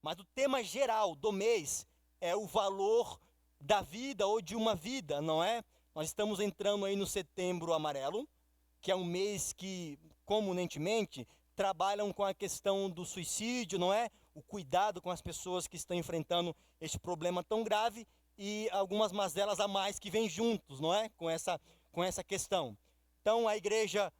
Mas o tema geral do mês é o valor da vida ou de uma vida, não é? Nós estamos entrando aí no Setembro Amarelo, que é um mês que, comumente, trabalham com a questão do suicídio, não é? O cuidado com as pessoas que estão enfrentando este problema tão grave e algumas mazelas a mais que vêm juntos, não é? Com essa questão. Então, a igreja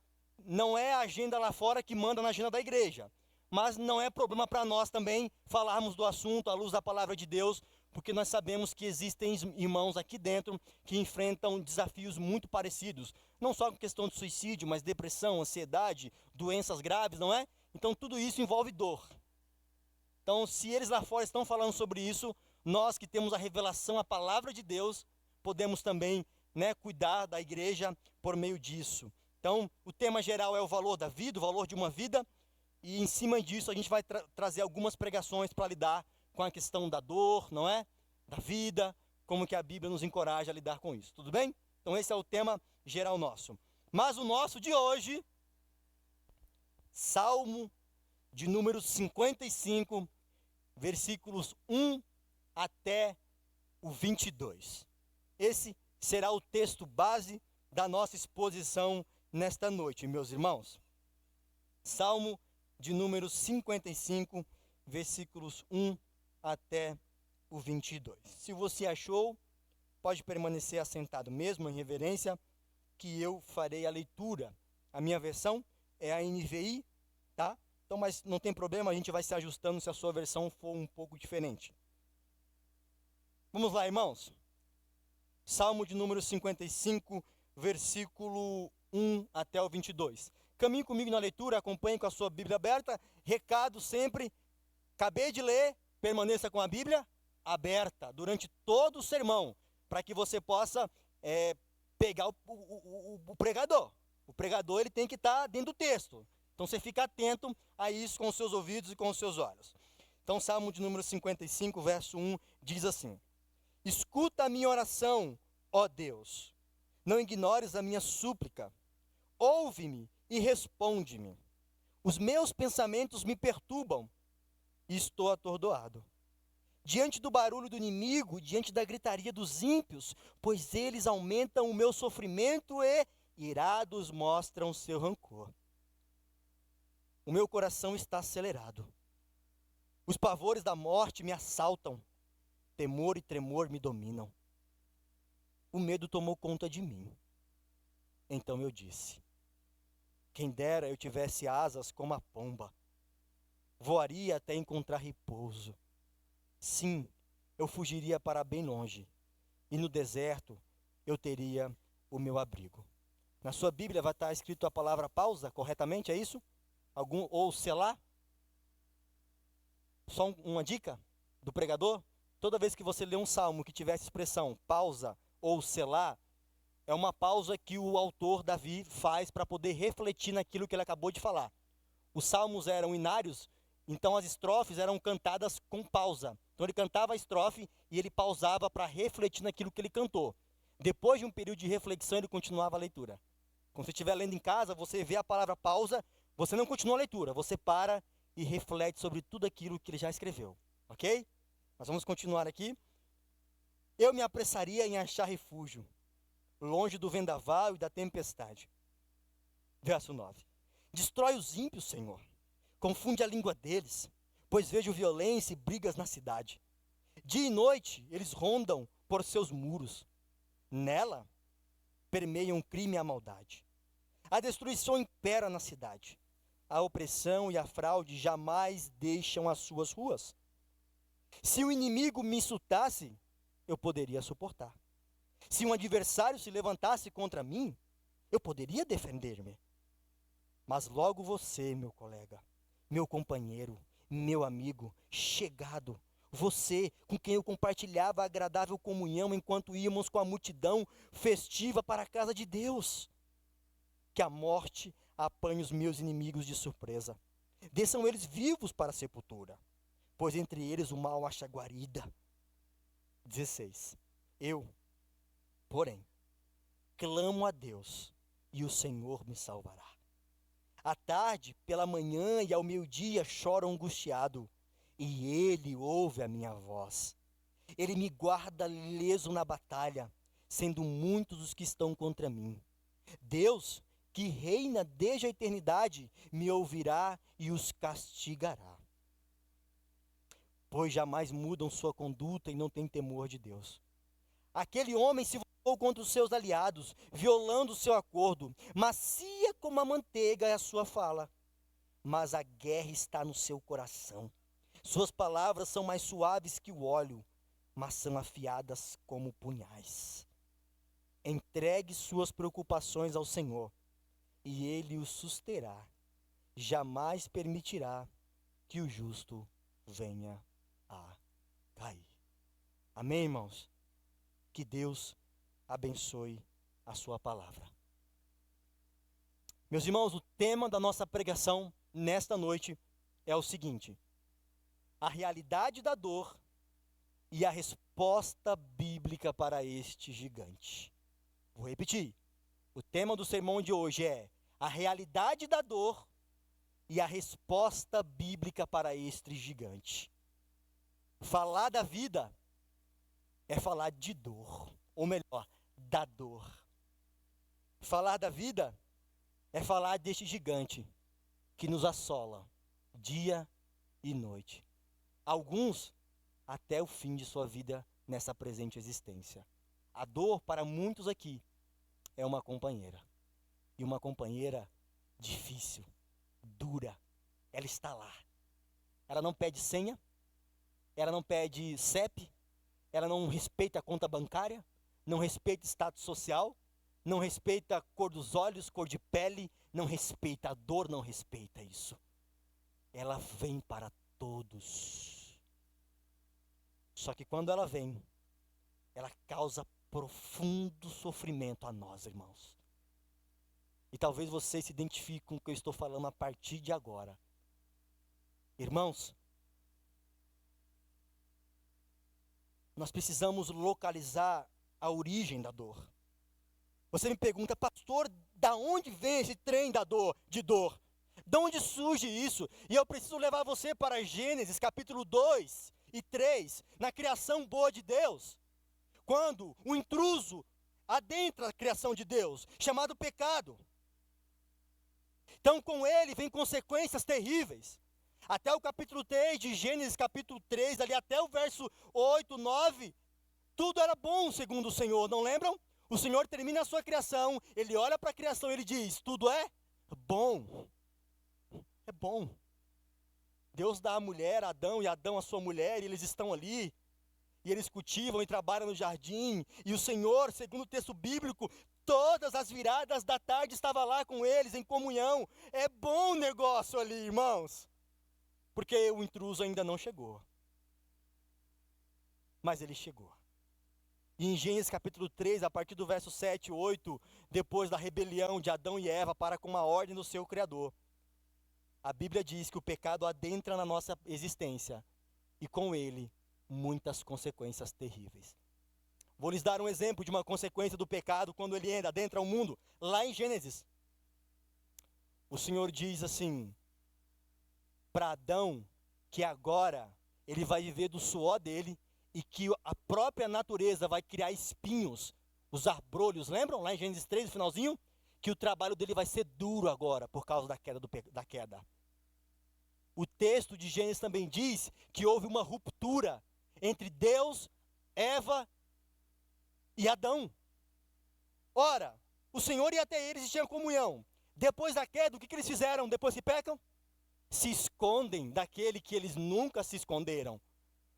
não é a agenda lá fora que manda na agenda da igreja, mas não é problema para nós também falarmos do assunto à luz da palavra de Deus, porque nós sabemos que existem irmãos aqui dentro que enfrentam desafios muito parecidos, não só com questão de suicídio, mas depressão, ansiedade, doenças graves, não é? Então tudo isso envolve dor. Então, se eles lá fora estão falando sobre isso, nós que temos a revelação, a palavra de Deus, podemos também, né, cuidar da igreja por meio disso. Então, o tema geral é o valor da vida, o valor de uma vida, e em cima disso a gente vai trazer algumas pregações para lidar com a questão da dor, não é? Da vida, como que a Bíblia nos encoraja a lidar com isso, tudo bem? Então esse é o tema geral nosso. Mas o nosso de hoje, Salmo de número 55, versículos 1 até o 22. Esse será o texto base da nossa exposição nesta noite, meus irmãos. Salmo de número 55, versículos 1 até o 22. Se você achou, pode permanecer assentado mesmo em reverência, que eu farei a leitura. A minha versão é a NVI, tá? Então, mas não tem problema, a gente vai se ajustando se a sua versão for um pouco diferente. Vamos lá, irmãos. Salmo de número 55, versículo 1 até o 22. Caminhe comigo na leitura, acompanhe com a sua Bíblia aberta. Recado sempre, acabei de ler, permaneça com a Bíblia aberta durante todo o sermão, para que você possa pegar o pregador. O pregador ele tem que estar dentro do texto. Então você fica atento a isso com os seus ouvidos e com os seus olhos. Então, Salmo de número 55, verso 1, diz assim: escuta a minha oração, ó Deus, não ignores a minha súplica. Ouve-me e responde-me. Os meus pensamentos me perturbam e estou atordoado. Diante do barulho do inimigo, diante da gritaria dos ímpios, pois eles aumentam o meu sofrimento e, irados, mostram seu rancor. O meu coração está acelerado. Os pavores da morte me assaltam. Temor e tremor me dominam. O medo tomou conta de mim. Então eu disse: quem dera eu tivesse asas como a pomba. Voaria até encontrar repouso. Sim, eu fugiria para bem longe. E no deserto eu teria o meu abrigo. Na sua Bíblia vai estar escrito a palavra pausa, corretamente, é isso? Ou selar? Só uma dica do pregador? Toda vez que você lê um salmo que tivesse expressão pausa ou selar, é uma pausa que o autor Davi faz para poder refletir naquilo que ele acabou de falar. Os salmos eram inários, então as estrofes eram cantadas com pausa. Então ele cantava a estrofe e ele pausava para refletir naquilo que ele cantou. Depois de um período de reflexão, ele continuava a leitura. Quando você estiver lendo em casa, você vê a palavra pausa, você não continua a leitura, você para e reflete sobre tudo aquilo que ele já escreveu. Ok? Nós vamos continuar aqui. Eu me apressaria em achar refúgio, longe do vendaval e da tempestade. Verso 9. Destrói os ímpios, Senhor. Confunde a língua deles, pois vejo violência e brigas na cidade. Dia e noite eles rondam por seus muros. Nela permeiam o crime e a maldade. A destruição impera na cidade. A opressão e a fraude jamais deixam as suas ruas. Se o inimigo me insultasse, eu poderia suportar. Se um adversário se levantasse contra mim, eu poderia defender-me. Mas logo você, meu colega, meu companheiro, meu amigo, chegado, você com quem eu compartilhava a agradável comunhão enquanto íamos com a multidão festiva para a casa de Deus. Que a morte apanhe os meus inimigos de surpresa. Desçam eles vivos para a sepultura, pois entre eles o mal acha guarida. 16. Eu, porém, clamo a Deus e o Senhor me salvará. À tarde, pela manhã e ao meio-dia choro angustiado. e ele ouve a minha voz. Ele me guarda leso na batalha, sendo muitos os que estão contra mim. Deus, que reina desde a eternidade, me ouvirá e os castigará. Pois jamais mudam sua conduta e não têm temor de Deus. Aquele homem se voltou contra os seus aliados, violando o seu acordo. Macia como a manteiga é a sua fala, mas a guerra está no seu coração. Suas palavras são mais suaves que o óleo, mas são afiadas como punhais. Entregue suas preocupações ao Senhor, e Ele o susterá. Jamais permitirá que o justo venha a cair. Amém, irmãos? Que Deus abençoe a sua palavra. Meus irmãos, o tema da nossa pregação nesta noite é o seguinte: a realidade da dor e a resposta bíblica para este gigante. Vou repetir. O tema do sermão de hoje é a realidade da dor e a resposta bíblica para este gigante. Falar da vida é falar de dor, ou melhor, da dor. Falar da vida é falar deste gigante que nos assola dia e noite. Alguns até o fim de sua vida nessa presente existência. A dor, para muitos aqui, é uma companheira. E uma companheira difícil, dura. Ela está lá. Ela não pede senha, ela não pede CEP, ela não respeita a conta bancária, não respeita status social, não respeita a cor dos olhos, cor de pele, não respeita a dor, não respeita isso. Ela vem para todos. Só que quando ela vem, ela causa profundo sofrimento a nós, irmãos. E talvez vocês se identifiquem com o que eu estou falando a partir de agora. Irmãos, nós precisamos localizar a origem da dor. Você me pergunta, pastor, da onde vem esse trem da dor, de dor? De onde surge isso? E eu preciso levar você para Gênesis capítulo 2 e 3, na criação boa de Deus. Quando o intruso adentra a criação de Deus, chamado pecado. Então com ele vem consequências terríveis. Até o capítulo 3 de Gênesis, capítulo 3, ali até o verso 8, 9, tudo era bom segundo o Senhor, não lembram? O Senhor termina a sua criação, ele olha para a criação e ele diz, tudo é bom. É bom. Deus dá a mulher, a Adão, e Adão a sua mulher, e eles estão ali, e eles cultivam e trabalham no jardim, e o Senhor, segundo o texto bíblico, todas as viradas da tarde estava lá com eles, em comunhão. É bom negócio ali, irmãos. Porque o intruso ainda não chegou. Mas ele chegou. E em Gênesis capítulo 3, a partir do verso 7 e 8, depois da rebelião de Adão e Eva para com a ordem do seu Criador, a Bíblia diz que o pecado adentra na nossa existência e com ele muitas consequências terríveis. Vou lhes dar um exemplo de uma consequência do pecado quando ele adentra o mundo, lá em Gênesis. O Senhor diz assim para Adão que agora ele vai viver do suor dele e que a própria natureza vai criar espinhos, os abrolhos, lembram lá em Gênesis 3, no finalzinho? Que o trabalho dele vai ser duro agora por causa da queda. O texto de Gênesis também diz que houve uma ruptura entre Deus, Eva e Adão. Ora, o Senhor ia até eles e tinha comunhão. Depois da queda, o que eles fizeram depois que pecam? Se escondem daquele que eles nunca se esconderam.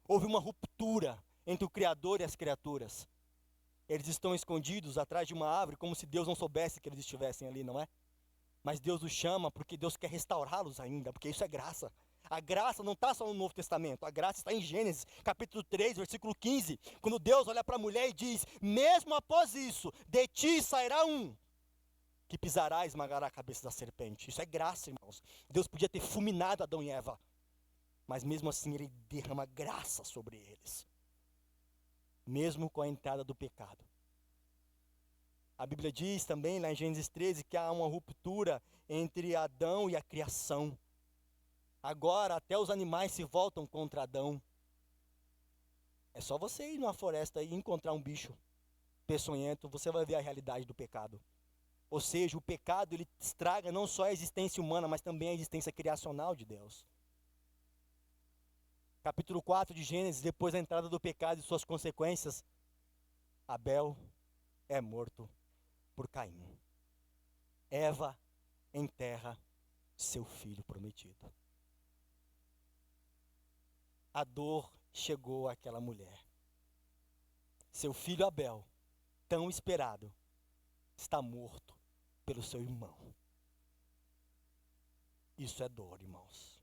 Houve uma ruptura entre o Criador e as criaturas. Eles estão escondidos atrás de uma árvore, como se Deus não soubesse que eles estivessem ali, não é? Mas Deus os chama porque Deus quer restaurá-los ainda, porque isso é graça. A graça não está só no Novo Testamento, a graça está em Gênesis, capítulo 3, versículo 15, quando Deus olha para a mulher e diz, mesmo após isso, de ti sairá um, que pisará e esmagará a cabeça da serpente. Isso é graça, irmãos. Deus podia ter fulminado Adão e Eva, mas mesmo assim ele derrama graça sobre eles. Mesmo com a entrada do pecado. A Bíblia diz também, lá em Gênesis 13, que há uma ruptura entre Adão e a criação. Agora até os animais se voltam contra Adão. É só você ir numa floresta e encontrar um bicho peçonhento, você vai ver a realidade do pecado. Ou seja, o pecado ele estraga não só a existência humana, mas também a existência criacional de Deus. Capítulo 4 de Gênesis, depois da entrada do pecado e suas consequências, Abel é morto por Caim. Eva enterra seu filho prometido. A dor chegou àquela mulher. Seu filho Abel, tão esperado, está morto pelo seu irmão. Isso é dor, irmãos.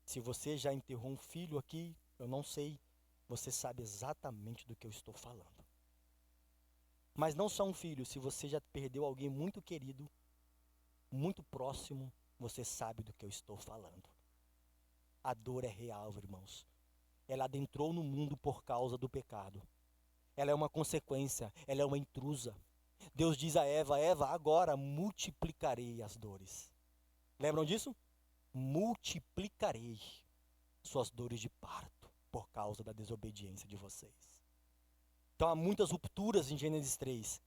Se você já enterrou um filho aqui, eu não sei, você sabe exatamente do que eu estou falando. Mas não só um filho, se você já perdeu alguém muito querido, muito próximo, você sabe do que eu estou falando. A dor é real, irmãos. Ela adentrou no mundo por causa do pecado. Ela é uma consequência, ela é uma intrusa. Deus diz a Eva, Eva, agora multiplicarei as dores. Lembram disso? Multiplicarei suas dores de parto por causa da desobediência de vocês. Então há muitas rupturas em Gênesis 3.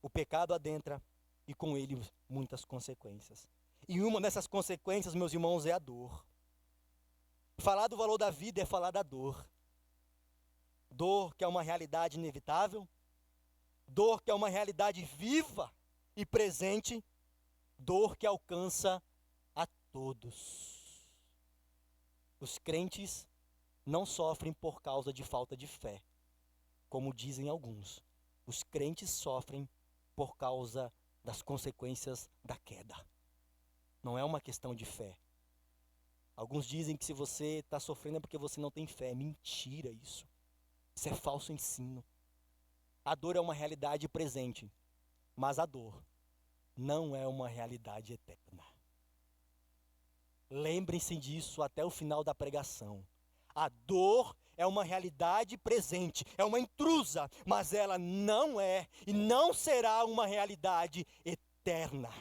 O pecado adentra e com ele muitas consequências. E uma dessas consequências, meus irmãos, é a dor. Falar do valor da vida é falar da dor. Dor que é uma realidade inevitável. Dor que é uma realidade viva e presente. Dor que alcança a todos. Os crentes não sofrem por causa de falta de fé, como dizem alguns. Os crentes sofrem por causa das consequências da queda. Não é uma questão de fé. Alguns dizem que se você está sofrendo é porque você não tem fé. Mentira isso. Isso é falso ensino. A dor é uma realidade presente, mas a dor não é uma realidade eterna. Lembrem-se disso até o final da pregação. A dor é uma realidade presente, é uma intrusa, mas ela não é e não será uma realidade eterna.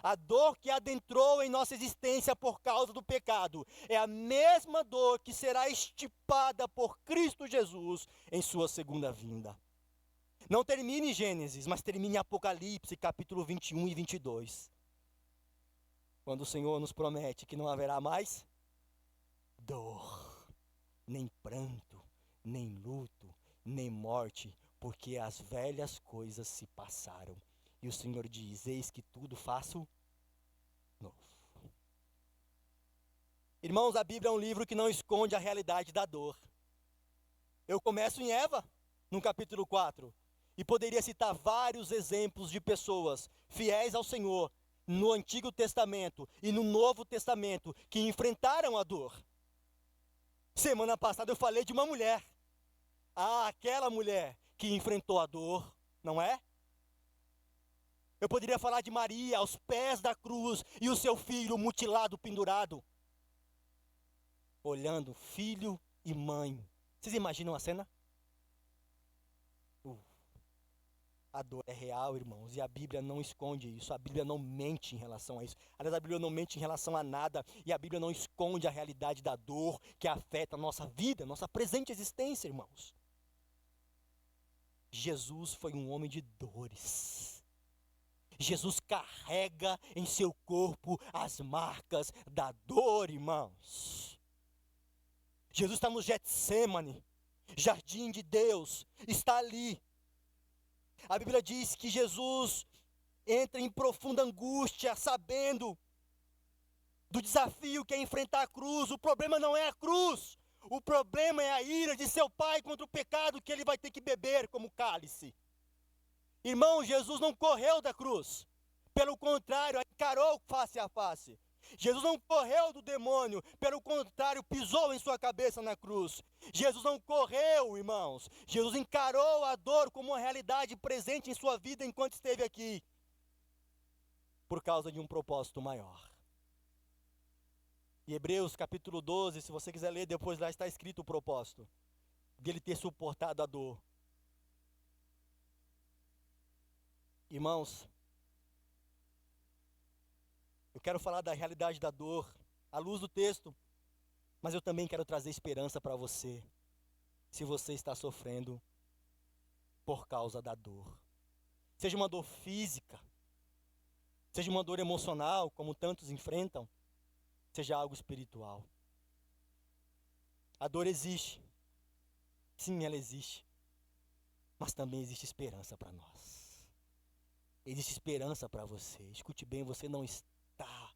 A dor que adentrou em nossa existência por causa do pecado é a mesma dor que será extirpada por Cristo Jesus em sua segunda vinda. Não termine em Gênesis, mas termine em Apocalipse, capítulo 21 e 22. Quando o Senhor nos promete que não haverá mais dor, nem pranto, nem luto, nem morte, porque as velhas coisas se passaram. E o Senhor diz, eis que tudo faço novo. Irmãos, a Bíblia é um livro que não esconde a realidade da dor. Eu começo em Eva, no capítulo 4, e poderia citar vários exemplos de pessoas fiéis ao Senhor, no Antigo Testamento e no Novo Testamento, que enfrentaram a dor. Semana passada eu falei de uma mulher. Aquela mulher que enfrentou a dor, não é? Eu poderia falar de Maria aos pés da cruz e o seu filho mutilado, pendurado. Olhando filho e mãe. Vocês imaginam a cena? A dor é real, irmãos, e a Bíblia não esconde isso, a Bíblia não mente em relação a isso. Aliás, a Bíblia não mente em relação a nada, e a Bíblia não esconde a realidade da dor que afeta a nossa vida, nossa presente existência, irmãos. Jesus foi um homem de dores. Jesus carrega em seu corpo as marcas da dor, irmãos. Jesus está no Getsêmani, jardim de Deus, está ali. A Bíblia diz que Jesus entra em profunda angústia, sabendo do desafio que é enfrentar a cruz. O problema não é a cruz, o problema é a ira de seu Pai contra o pecado que ele vai ter que beber como cálice. Irmão, Jesus não correu da cruz, pelo contrário, encarou face a face. Jesus não correu do demônio, pelo contrário, pisou em sua cabeça na cruz. Jesus não correu, irmãos. Jesus encarou a dor como uma realidade presente em sua vida enquanto esteve aqui, por causa de um propósito maior. Em Hebreus capítulo 12, se você quiser ler depois, lá está escrito o propósito dele ter suportado a dor. Irmãos, eu quero falar da realidade da dor à luz do texto, mas eu também quero trazer esperança para você, se você está sofrendo por causa da dor. Seja uma dor física, seja uma dor emocional, como tantos enfrentam, seja algo espiritual. A dor existe. Sim, ela existe. Mas também existe esperança para nós. Existe esperança para você. Escute bem, você não está,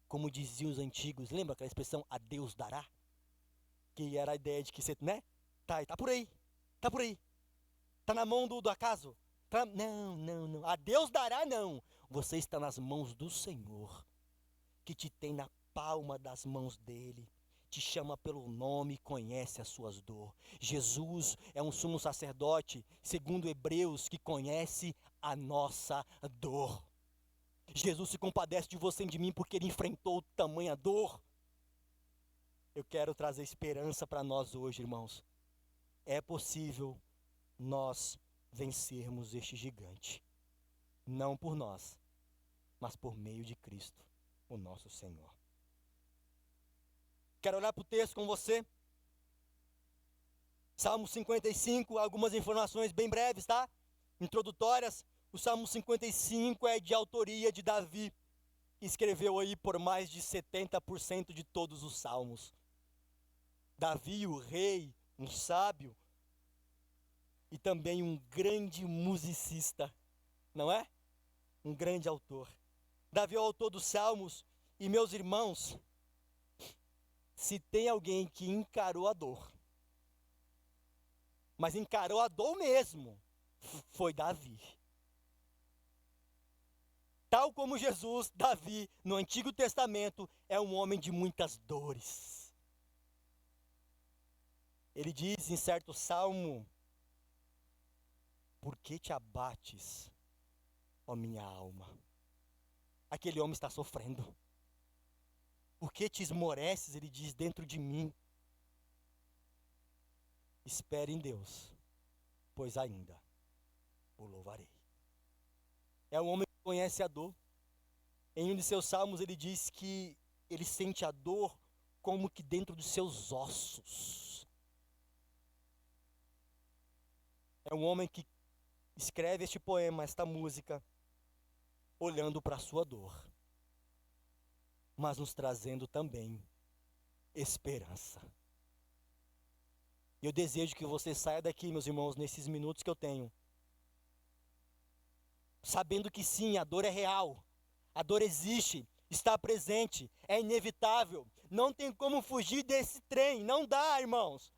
como diziam os antigos, lembra aquela expressão, a Deus dará? Que era a ideia de que você, né? Tá por aí, tá por aí. Tá na mão do acaso. Não. A Deus dará, não. Você está nas mãos do Senhor, que te tem na palma das mãos dele. Te chama pelo nome e conhece as suas dores. Jesus é um sumo sacerdote, segundo Hebreus, que conhece a nossa dor. Jesus se compadece de você e de mim porque ele enfrentou tamanha dor. Eu quero trazer esperança para nós hoje, irmãos. É possível nós vencermos este gigante. Não por nós, mas por meio de Cristo, o nosso Senhor. Quero olhar para o texto com você. Salmo 55, algumas informações bem breves, tá? Introdutórias. O Salmo 55 é de autoria de Davi. Escreveu aí por mais de 70% de todos os salmos. Davi, o rei, um sábio e também um grande musicista, não é? Um grande autor. Davi é o autor dos salmos. E meus irmãos, se tem alguém que encarou a dor, mas encarou a dor mesmo, foi Davi. Tal como Jesus, Davi, no Antigo Testamento, é um homem de muitas dores. Ele diz em certo salmo: por que te abates, ó minha alma? Aquele homem está sofrendo. Por que te esmoreces, ele diz, dentro de mim? Espere em Deus, pois ainda o louvarei. É um homem que conhece a dor. Em um de seus salmos ele diz que ele sente a dor como que dentro dos seus ossos. É um homem que escreve este poema, esta música, olhando para a sua dor, mas nos trazendo também esperança. Eu desejo que você saia daqui, meus irmãos, nesses minutos que eu tenho, sabendo que sim, a dor é real, a dor existe, está presente, é inevitável, não tem como fugir desse trem, não dá, irmãos.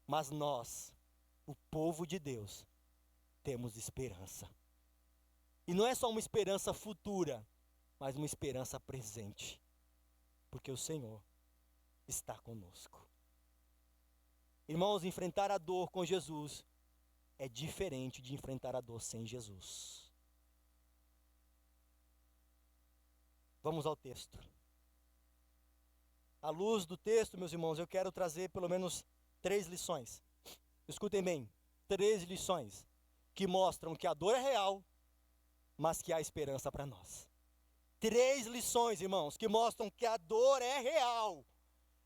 Mas nós, o povo de Deus, temos esperança. E não é só uma esperança futura, mas uma esperança presente, porque o Senhor está conosco. Irmãos, enfrentar a dor com Jesus é diferente de enfrentar a dor sem Jesus. Vamos ao texto. À luz do texto, meus irmãos, eu quero trazer pelo menos 3 lições. Escutem bem, 3 lições que mostram que a dor é real, mas que há esperança para nós. 3 lições, irmãos, que mostram que a dor é real,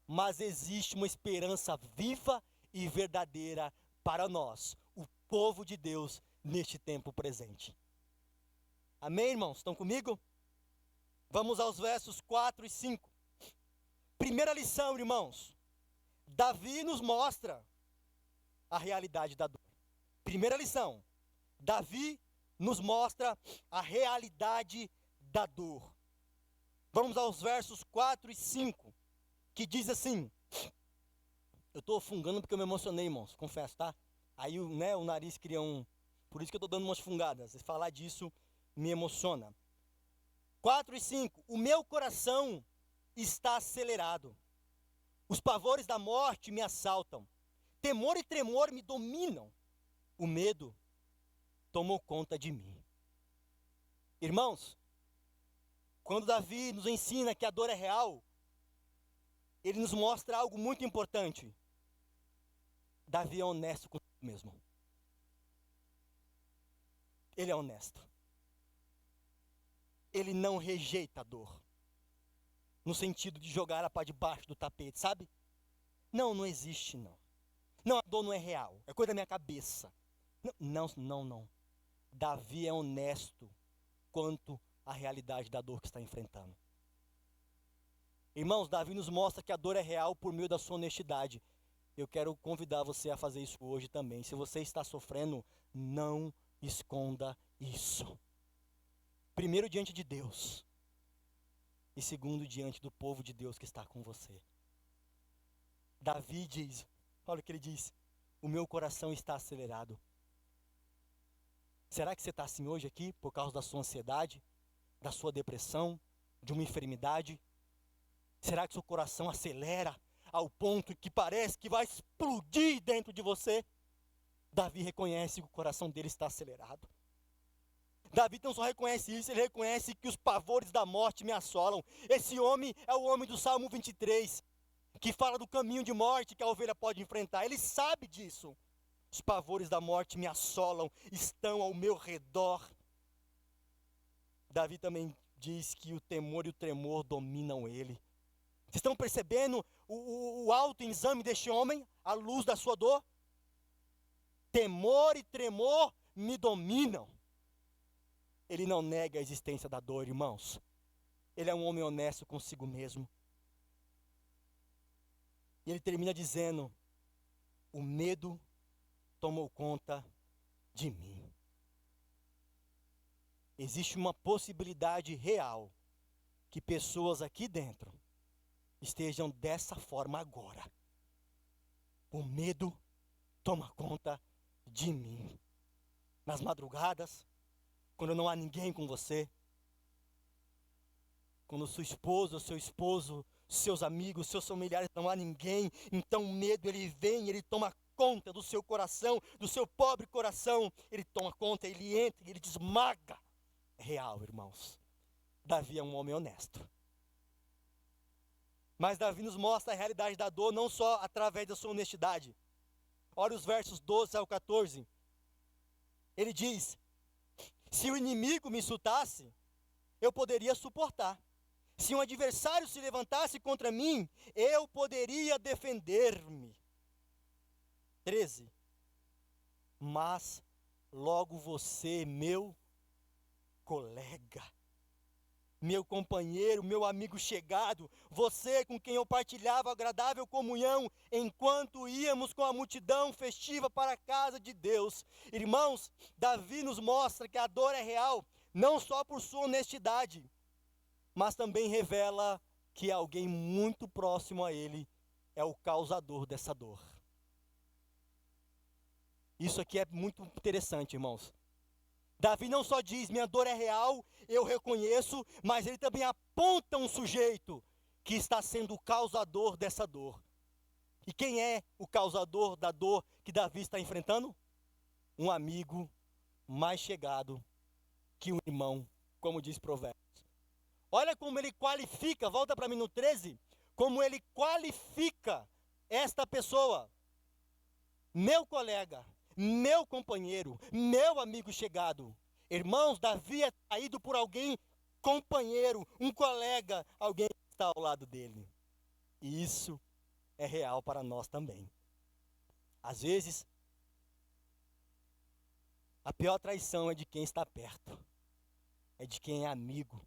mas existe uma esperança viva e verdadeira para nós, o povo de Deus, neste tempo presente. Amém, irmãos? Estão comigo? Vamos aos versos 4 e 5. Primeira lição, irmãos. Davi nos mostra a realidade da dor. Primeira lição. Davi nos mostra a realidade da dor. Vamos aos versos 4 e 5, que diz assim. Eu estou fungando porque eu me emocionei, irmãos, confesso, tá? Aí o nariz cria por isso que eu estou dando umas fungadas. Falar disso me emociona. 4 e 5. O meu coração está acelerado. Os pavores da morte me assaltam. Temor e tremor me dominam. O medo tomou conta de mim. Irmãos, quando Davi nos ensina que a dor é real, ele nos mostra algo muito importante. Davi é honesto com ele mesmo. Ele é honesto. Ele não rejeita a dor. no sentido de jogar ela para debaixo do tapete, sabe? Não, não existe, não. Não, a dor não é real, é coisa da minha cabeça. Não, não, não. Davi é honesto quanto à realidade da dor que está enfrentando. Irmãos, Davi nos mostra que a dor é real por meio da sua honestidade. Eu quero convidar você a fazer isso hoje também. Se você está sofrendo, não esconda isso. Primeiro, diante de Deus. E segundo, diante do povo de Deus que está com você. Davi diz, olha o que ele diz: o meu coração está acelerado. Será que você está assim hoje aqui por causa da sua ansiedade, da sua depressão, de uma enfermidade? Será que seu coração acelera ao ponto que parece que vai explodir dentro de você? Davi reconhece que o coração dele está acelerado. Davi não só reconhece isso, ele reconhece que os pavores da morte me assolam. Esse homem é o homem do Salmo 23, que fala do caminho de morte que a ovelha pode enfrentar. Ele sabe disso. Os pavores da morte me assolam, estão ao meu redor. Davi também diz que o temor e o tremor dominam ele. Vocês estão percebendo o autoexame deste homem, à luz da sua dor? Temor e tremor me dominam. Ele não nega a existência da dor, irmãos. Ele é um homem honesto consigo mesmo. E ele termina dizendo: o medo tomou conta de mim. Existe uma possibilidade real que pessoas aqui dentro estejam dessa forma agora. O medo toma conta de mim. Nas madrugadas, quando não há ninguém com você, quando sua esposa, seu esposo, seus amigos, seus familiares, não há ninguém, então o medo ele vem, ele toma conta do seu coração, do seu pobre coração, ele toma conta, ele entra, ele te esmaga. É real, irmãos. Davi é um homem honesto. Mas Davi nos mostra a realidade da dor não só através da sua honestidade. Olha os versos 12 ao 14. Ele diz: se o inimigo me insultasse, eu poderia suportar. Se um adversário se levantasse contra mim, eu poderia defender-me. 13. Mas logo você, meu colega, meu companheiro, meu amigo chegado, você com quem eu partilhava agradável comunhão, enquanto íamos com a multidão festiva para a casa de Deus. Irmãos, Davi nos mostra que a dor é real, não só por sua honestidade, mas também revela que alguém muito próximo a ele é o causador dessa dor. Isso aqui é muito interessante, irmãos. Davi não só diz, minha dor é real, eu reconheço, mas ele também aponta um sujeito que está sendo o causador dessa dor. E quem é o causador da dor que Davi está enfrentando? Um amigo mais chegado que um irmão, como diz Provérbios. Olha como ele qualifica, volta para mim no 13, como ele qualifica esta pessoa. Meu colega, meu companheiro, meu amigo chegado. Irmãos, Davi é traído por alguém, companheiro, um colega, alguém que está ao lado dele. E isso é real para nós também. Às vezes, a pior traição é de quem está perto, é de quem é amigo,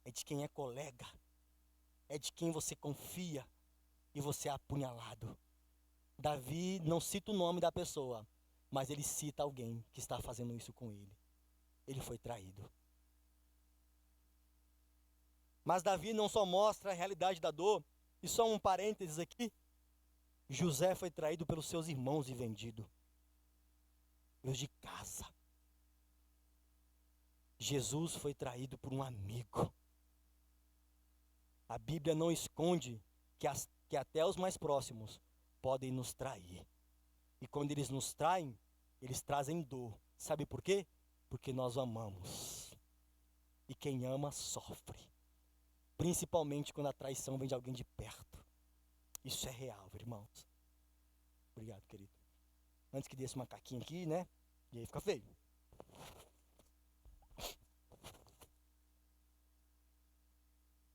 é de quem é colega, é de quem você confia e você é apunhalado. Davi não cita o nome da pessoa, mas ele cita alguém que está fazendo isso com ele. Ele foi traído. Mas Davi não só mostra a realidade da dor, e só um parênteses aqui, José foi traído pelos seus irmãos e vendido. Os de casa. Jesus foi traído por um amigo. A Bíblia não esconde que até os mais próximos podem nos trair. E quando eles nos traem, eles trazem dor. Sabe por quê? Porque nós amamos. E quem ama, sofre. Principalmente quando a traição vem de alguém de perto. Isso é real, irmãos. Obrigado, querido. Antes que desse uma caquinha aqui, né? E aí fica feio.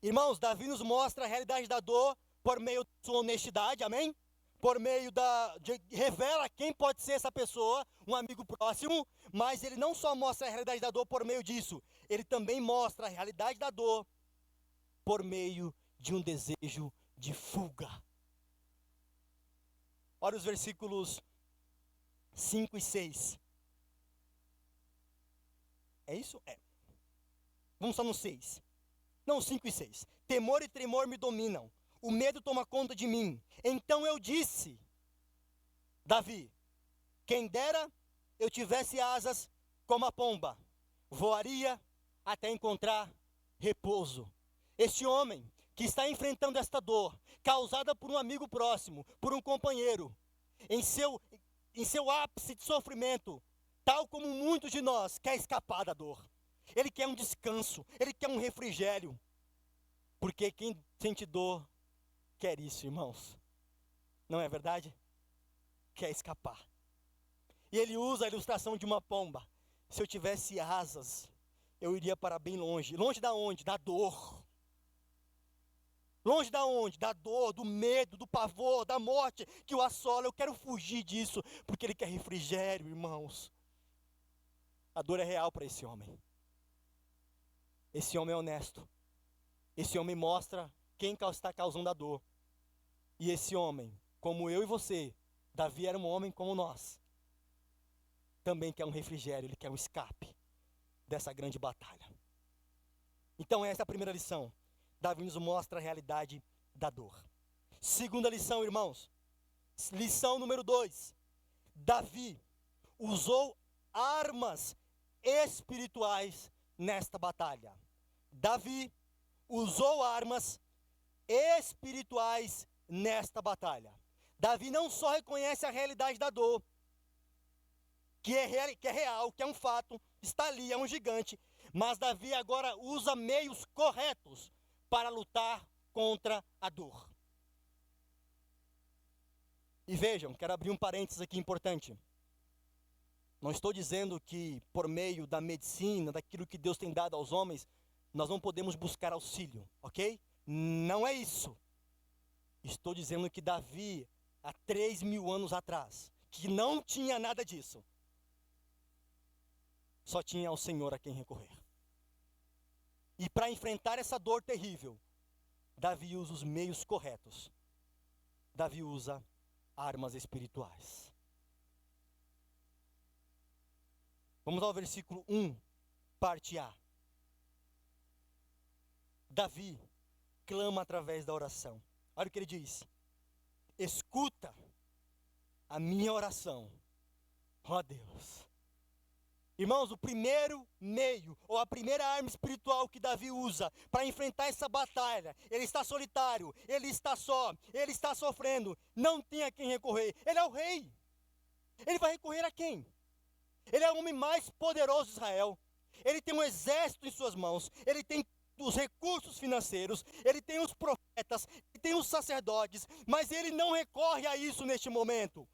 Irmãos, Davi nos mostra a realidade da dor por meio da sua honestidade, amém? Por meio revela quem pode ser essa pessoa, um amigo próximo, mas ele não só mostra a realidade da dor por meio disso, ele também mostra a realidade da dor por meio de um desejo de fuga. Olha os versículos 5 e 6. É isso? É. Vamos só no 6. Não, 5 e 6. Temor e tremor me dominam. O medo toma conta de mim. Então eu disse, Davi, quem dera eu tivesse asas como a pomba, voaria até encontrar repouso. Este homem que está enfrentando esta dor, causada por um amigo próximo, por um companheiro, em seu ápice de sofrimento, tal como muitos de nós, quer escapar da dor. Ele quer um descanso, ele quer um refrigério. Porque quem sente dor quer isso, irmãos. Não é verdade? Quer escapar. E ele usa a ilustração de uma pomba. Se eu tivesse asas, eu iria para bem longe. Longe da onde? Da dor. Longe da onde? Da dor, do medo, do pavor, da morte que o assola. Eu quero fugir disso, porque ele quer refrigério, irmãos. A dor é real para esse homem. Esse homem é honesto. Esse homem mostra quem está causando a dor. E esse homem, como eu e você, Davi era um homem como nós, também quer um refrigério, ele quer um escape dessa grande batalha. Então essa é a primeira lição. Davi nos mostra a realidade da dor. Segunda lição, irmãos. Lição número 2. Davi usou armas espirituais nesta batalha. Davi usou armas espirituais nesta batalha. Davi não só reconhece a realidade da dor, que é real, que é um fato, está ali, é um gigante, mas Davi agora usa meios corretos para lutar contra a dor. E vejam, quero abrir um parênteses aqui importante. Não estou dizendo que por meio da medicina, daquilo que Deus tem dado aos homens, nós não podemos buscar auxílio, ok? Não é isso. Estou dizendo que Davi, há 3.000 anos atrás, que não tinha nada disso, só tinha o Senhor a quem recorrer. E para enfrentar essa dor terrível, Davi usa os meios corretos. Davi usa armas espirituais. Vamos ao versículo 1, parte A. Davi clama através da oração. Olha o que ele diz. Escuta a minha oração, ó Deus. Irmãos, o primeiro meio, ou a primeira arma espiritual que Davi usa para enfrentar essa batalha, ele está solitário, ele está só, ele está sofrendo, não tem a quem recorrer. Ele é o rei. Ele vai recorrer a quem? Ele é o homem mais poderoso de Israel. Ele tem um exército em suas mãos, ele tem os recursos financeiros, ele tem os profetas, ele tem os sacerdotes, mas ele não recorre a isso neste momento.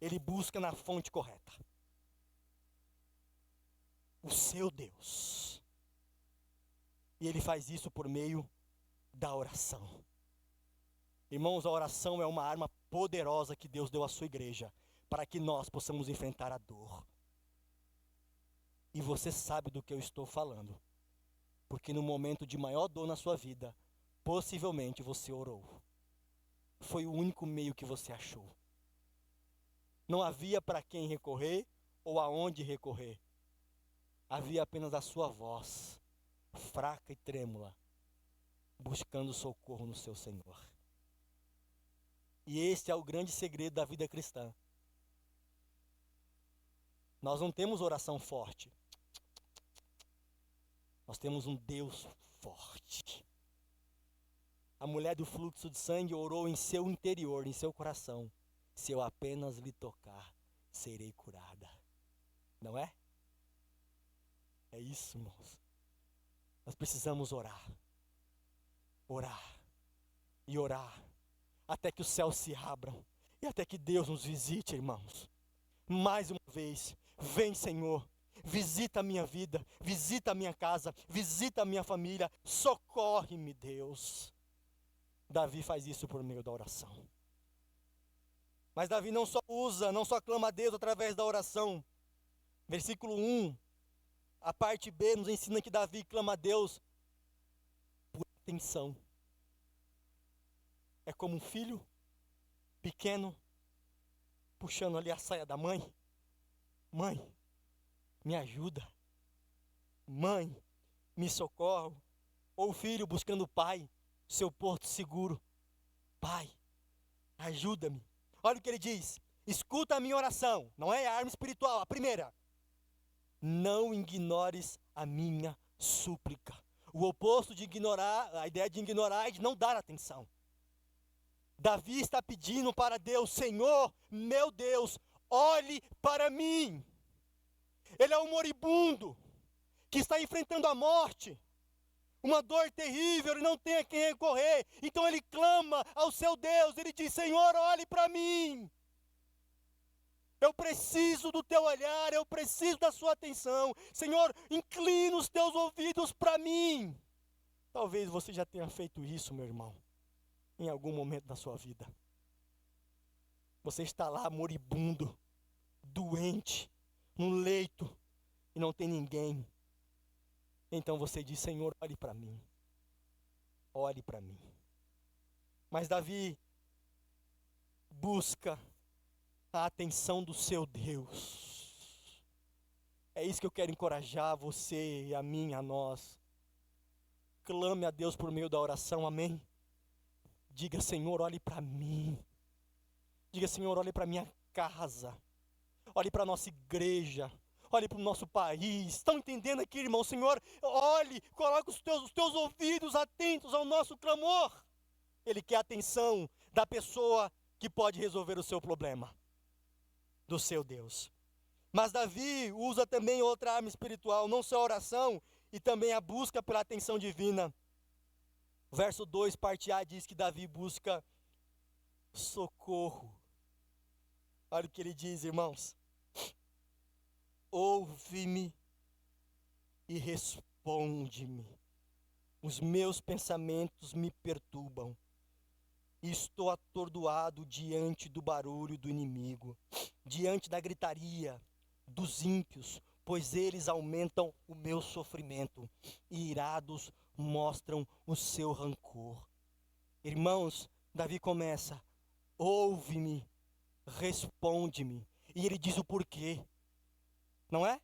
Ele busca na fonte correta. O seu Deus. E ele faz isso por meio da oração. Irmãos, a oração é uma arma poderosa que Deus deu à sua igreja, para que nós possamos enfrentar a dor. E você sabe do que eu estou falando, porque no momento de maior dor na sua vida, possivelmente você orou. Foi o único meio que você achou. Não havia para quem recorrer ou aonde recorrer. Havia apenas a sua voz, fraca e trêmula, buscando socorro no seu Senhor. E este é o grande segredo da vida cristã. Nós não temos oração forte. Nós temos um Deus forte. A mulher do fluxo de sangue orou em seu interior, em seu coração. Se eu apenas lhe tocar, serei curada. Não é? É isso, irmãos. Nós precisamos orar. Orar. E orar. Até que os céus se abram. E até que Deus nos visite, irmãos. Mais uma vez. Vem, Senhor. visita a minha vida, visita a minha casa, visita a minha família, socorre-me, Deus. Davi faz isso por meio da oração. Mas Davi não só clama a Deus através da oração. Versículo 1, a parte B nos ensina que Davi clama a Deus por atenção. É como um filho pequeno puxando ali a saia da mãe. Mãe, me ajuda. Mãe, me socorre. Ou o filho buscando o pai, seu porto seguro. Pai, ajuda-me. Olha o que ele diz. Escuta a minha oração. Não é a arma espiritual, a primeira. Não ignores a minha súplica. O oposto de ignorar, a ideia de ignorar é de não dar atenção. Davi está pedindo para Deus, Senhor, meu Deus, olhe para mim. Ele é um moribundo que está enfrentando a morte, uma dor terrível, ele não tem a quem recorrer. Então ele clama ao seu Deus, ele diz, Senhor, olhe para mim. Eu preciso do teu olhar, eu preciso da sua atenção. Senhor, inclina os teus ouvidos para mim. Talvez você já tenha feito isso, meu irmão, em algum momento da sua vida. Você está lá moribundo, doente, no leito, e não tem ninguém. Então você diz, Senhor, olhe para mim. Olhe para mim. Mas Davi busca a atenção do seu Deus. É isso que eu quero encorajar você e a mim, a nós. Clame a Deus por meio da oração, amém? Diga, Senhor, olhe para mim. Diga, Senhor, olhe para minha casa. Olhe para a nossa igreja. Olhe para o nosso país. Estão entendendo aqui, irmão? Senhor, olhe, coloque os teus ouvidos atentos ao nosso clamor. Ele quer a atenção da pessoa que pode resolver o seu problema, do seu Deus. Mas Davi usa também outra arma espiritual, não só a oração, e também a busca pela atenção divina. Verso 2, parte A, diz que Davi busca socorro. Olha o que ele diz, irmãos. Ouve-me e responde-me. Os meus pensamentos me perturbam. Estou atordoado diante do barulho do inimigo, diante da gritaria dos ímpios, pois eles aumentam o meu sofrimento e irados mostram o seu rancor. Irmãos, Davi começa, ouve-me, responde-me, e ele diz o porquê, não é?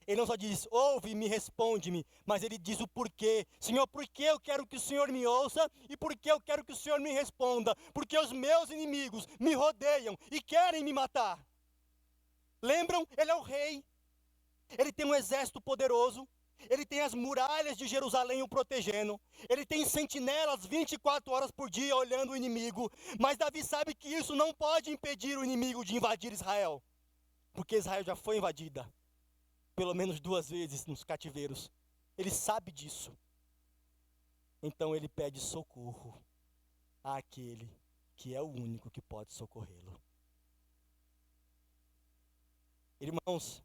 Ele não só diz, ouve-me, responde-me, mas ele diz o porquê. Senhor, por que eu quero que o Senhor me ouça e por que eu quero que o Senhor me responda? Porque os meus inimigos me rodeiam e querem me matar. Lembram? Ele é o rei. Ele tem um exército poderoso. Ele tem as muralhas de Jerusalém o protegendo. Ele tem sentinelas 24 horas por dia olhando o inimigo. Mas Davi sabe que isso não pode impedir o inimigo de invadir Israel. Porque Israel já foi invadida. Pelo menos 2 vezes nos cativeiros. Ele sabe disso. Então ele pede socorro àquele que é o único que pode socorrê-lo. Irmãos,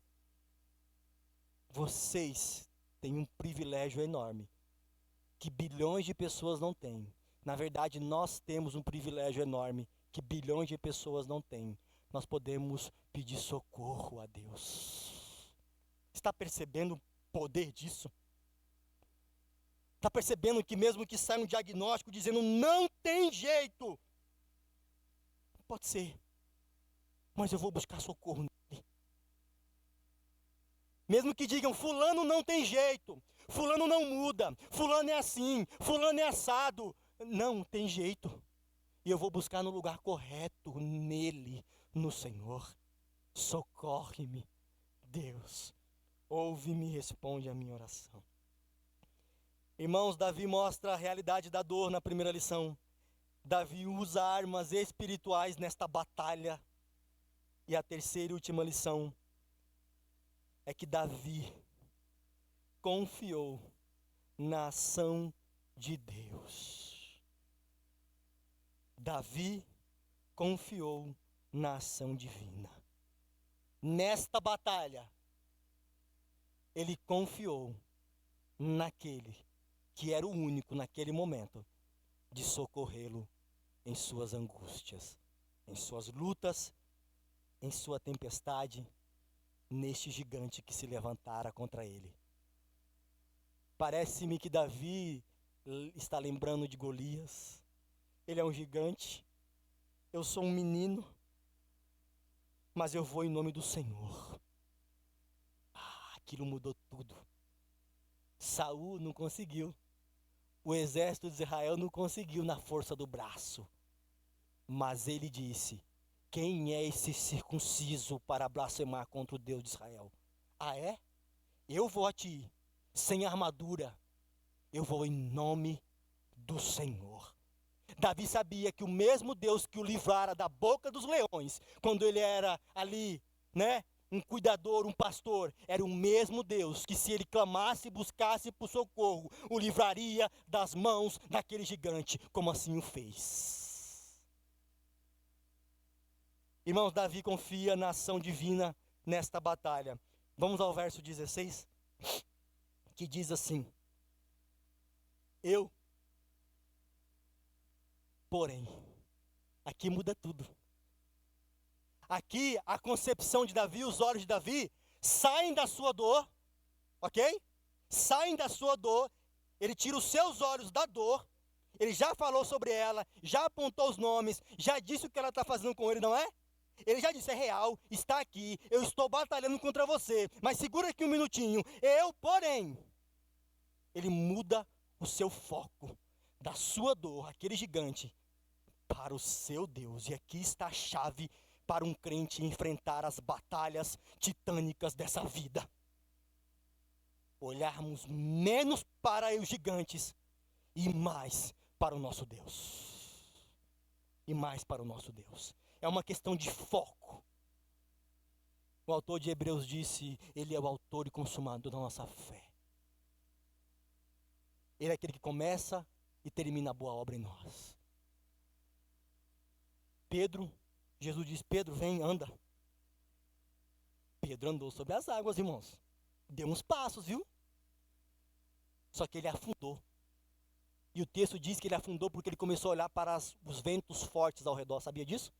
vocês têm um privilégio enorme que bilhões de pessoas não têm. Na verdade, nós temos um privilégio enorme que bilhões de pessoas não têm. Nós podemos pedir socorro a Deus. Está percebendo o poder disso? Está percebendo que mesmo que saia um diagnóstico dizendo não tem jeito, pode ser, mas eu vou buscar socorro nele. Mesmo que digam fulano não tem jeito, fulano não muda, fulano é assim, fulano é assado, não tem jeito. E eu vou buscar no lugar correto, nele, no Senhor. Socorre-me, Deus. Ouve-me e responde a minha oração. Irmãos, Davi mostra a realidade da dor na primeira lição. Davi usa armas espirituais nesta batalha. E a terceira e última lição é que Davi confiou na ação de Deus. Davi confiou na ação divina. Nesta batalha, ele confiou naquele que era o único naquele momento de socorrê-lo em suas angústias, em suas lutas, em sua tempestade, neste gigante que se levantara contra ele. Parece-me que Davi está lembrando de Golias. Ele é um gigante, eu sou um menino, mas eu vou em nome do Senhor. Aquilo mudou tudo. Saul não conseguiu. O exército de Israel não conseguiu na força do braço. Mas ele disse: quem é esse circunciso para blasfemar contra o Deus de Israel? Ah, é? Eu vou a ti, sem armadura. Eu vou em nome do Senhor. Davi sabia que o mesmo Deus que o livrara da boca dos leões, quando ele era ali, um cuidador, um pastor, era o mesmo Deus que, se ele clamasse e buscasse por socorro, o livraria das mãos daquele gigante, como assim o fez. Irmãos, Davi confia na ação divina nesta batalha. Vamos ao verso 16, que diz assim: eu, porém, aqui muda tudo. Aqui a concepção de Davi, os olhos de Davi saem da sua dor, ok? Saem da sua dor, ele tira os seus olhos da dor, ele já falou sobre ela, já apontou os nomes, já disse o que ela está fazendo com ele, não é? Ele já disse, é real, está aqui, eu estou batalhando contra você, mas segura aqui um minutinho. Eu, porém, ele muda o seu foco da sua dor, aquele gigante, para o seu Deus. E aqui está a chave para um crente enfrentar as batalhas titânicas dessa vida. Olharmos menos para os gigantes e mais para o nosso Deus. E mais para o nosso Deus. É uma questão de foco. O autor de Hebreus disse, ele é o autor e consumador da nossa fé. Ele é aquele que começa e termina a boa obra em nós. Pedro, Jesus diz, Pedro, vem, anda. Pedro andou sobre as águas, irmãos. Deu uns passos, viu? Só que ele afundou. E o texto diz que ele afundou porque ele começou a olhar para os ventos fortes ao redor. Sabia disso?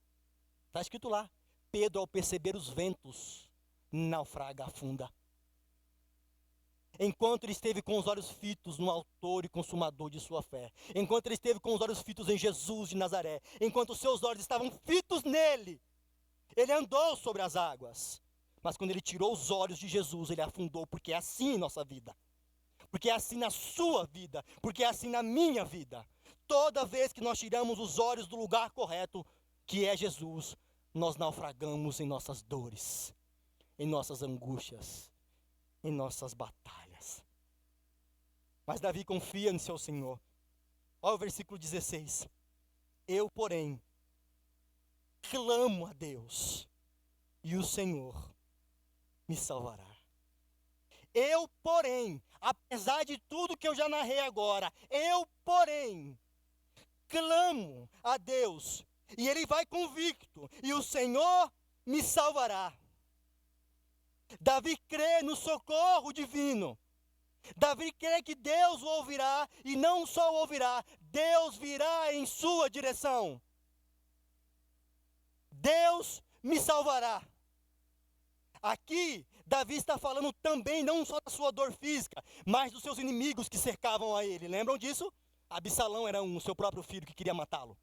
Está escrito lá. Pedro, ao perceber os ventos, naufraga, afunda. Enquanto ele esteve com os olhos fitos no autor e consumador de sua fé. Enquanto ele esteve com os olhos fitos em Jesus de Nazaré. Enquanto os seus olhos estavam fitos nele. Ele andou sobre as águas. Mas quando ele tirou os olhos de Jesus, ele afundou. Porque é assim em nossa vida. Porque é assim na sua vida. Porque é assim na minha vida. Toda vez que nós tiramos os olhos do lugar correto, que é Jesus, nós naufragamos em nossas dores, em nossas angústias, em nossas batalhas. Mas Davi confia no seu Senhor. Olha o versículo 16. Eu, porém, clamo a Deus, e o Senhor me salvará. Eu, porém, apesar de tudo que eu já narrei agora, eu, porém, clamo a Deus, e Ele vai convicto, e o Senhor me salvará. Davi crê no socorro divino. Davi crê que Deus o ouvirá, e não só o ouvirá, Deus virá em sua direção. Deus me salvará. Aqui, Davi está falando também não só da sua dor física, mas dos seus inimigos que cercavam a ele. Lembram disso? Absalão era o seu próprio filho que queria matá-lo.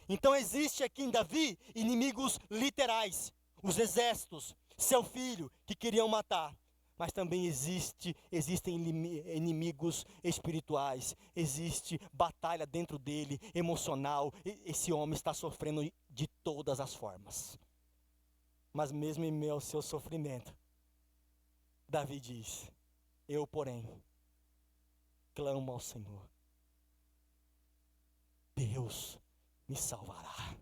Então existe aqui em Davi inimigos literais, os exércitos, seu filho que queriam matar. Mas também existem inimigos espirituais, existe batalha dentro dele, emocional. Esse homem está sofrendo de todas as formas. Mas mesmo em meio ao seu sofrimento, Davi diz, eu, porém, clamo ao Senhor. Deus me salvará.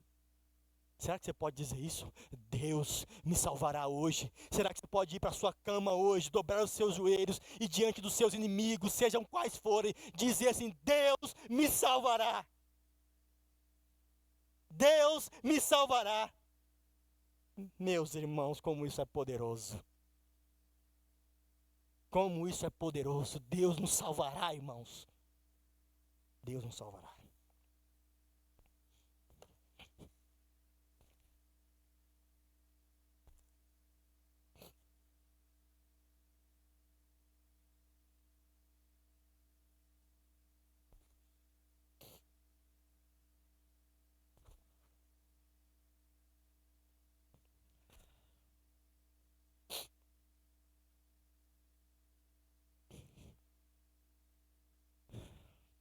Será que você pode dizer isso? Deus me salvará hoje. Será que você pode ir para a sua cama hoje, dobrar os seus joelhos e diante dos seus inimigos, sejam quais forem, dizer assim, Deus me salvará. Deus me salvará. Meus irmãos, como isso é poderoso. Como isso é poderoso. Deus nos salvará, irmãos. Deus nos salvará.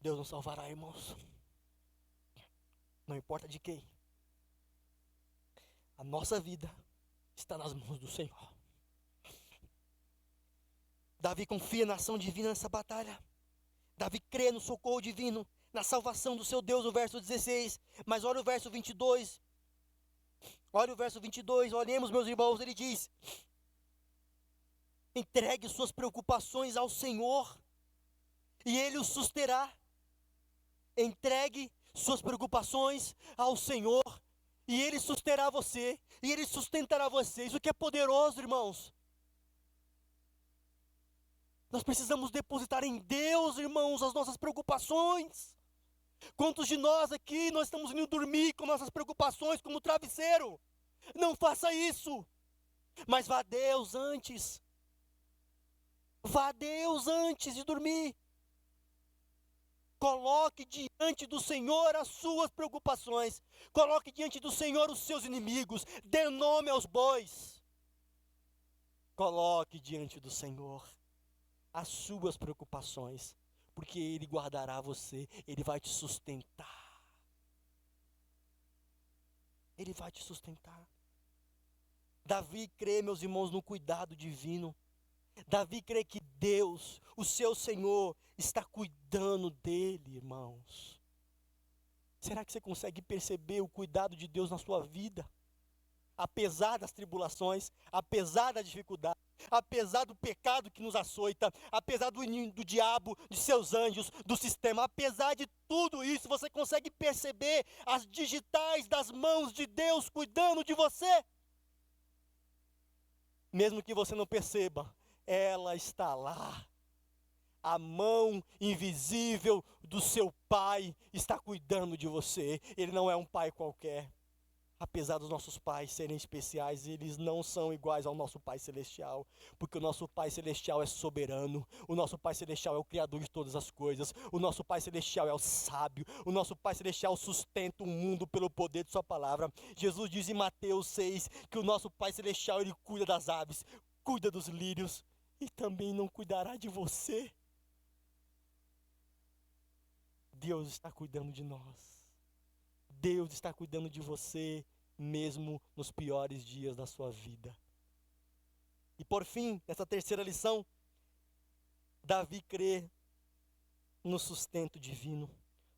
Deus nos salvará, irmãos. Não importa de quem. A nossa vida está nas mãos do Senhor. Davi confia na ação divina nessa batalha. Davi crê no socorro divino, na salvação do seu Deus, no verso 16. Mas olha o verso 22. Olha o verso 22, olhemos, meus irmãos, ele diz: entregue suas preocupações ao Senhor, e Ele o susterá. Entregue suas preocupações ao Senhor, e Ele susterá você, e Ele sustentará você. Isso que é poderoso, irmãos. Nós precisamos depositar em Deus, irmãos, as nossas preocupações. Quantos de nós aqui, nós estamos indo dormir com nossas preocupações como travesseiro? Não faça isso, mas vá a Deus antes. Vá a Deus antes de dormir. Coloque diante do Senhor as suas preocupações. Coloque diante do Senhor os seus inimigos. Dê nome aos bois. Coloque diante do Senhor as suas preocupações, porque Ele guardará você, Ele vai te sustentar. Ele vai te sustentar. Davi crê, meus irmãos, no cuidado divino. Davi crê que Deus, o seu Senhor, está cuidando dele, irmãos. Será que você consegue perceber o cuidado de Deus na sua vida? Apesar das tribulações, apesar da dificuldade, apesar do pecado que nos açoita, apesar do diabo, de seus anjos, do sistema, apesar de tudo isso, você consegue perceber as digitais das mãos de Deus cuidando de você? Mesmo que você não perceba, ela está lá. A mão invisível do seu Pai está cuidando de você. Ele não é um pai qualquer. Apesar dos nossos pais serem especiais, eles não são iguais ao nosso Pai Celestial, porque o nosso Pai Celestial é soberano, o nosso Pai Celestial é o Criador de todas as coisas, o nosso Pai Celestial é o sábio, o nosso Pai Celestial sustenta o mundo pelo poder de sua palavra. Jesus diz em Mateus 6 que o nosso Pai Celestial, Ele cuida das aves, cuida dos lírios, e também não cuidará de você. Deus está cuidando de nós. Deus está cuidando de você, mesmo nos piores dias da sua vida. E por fim, nessa terceira lição, Davi crê no sustento divino.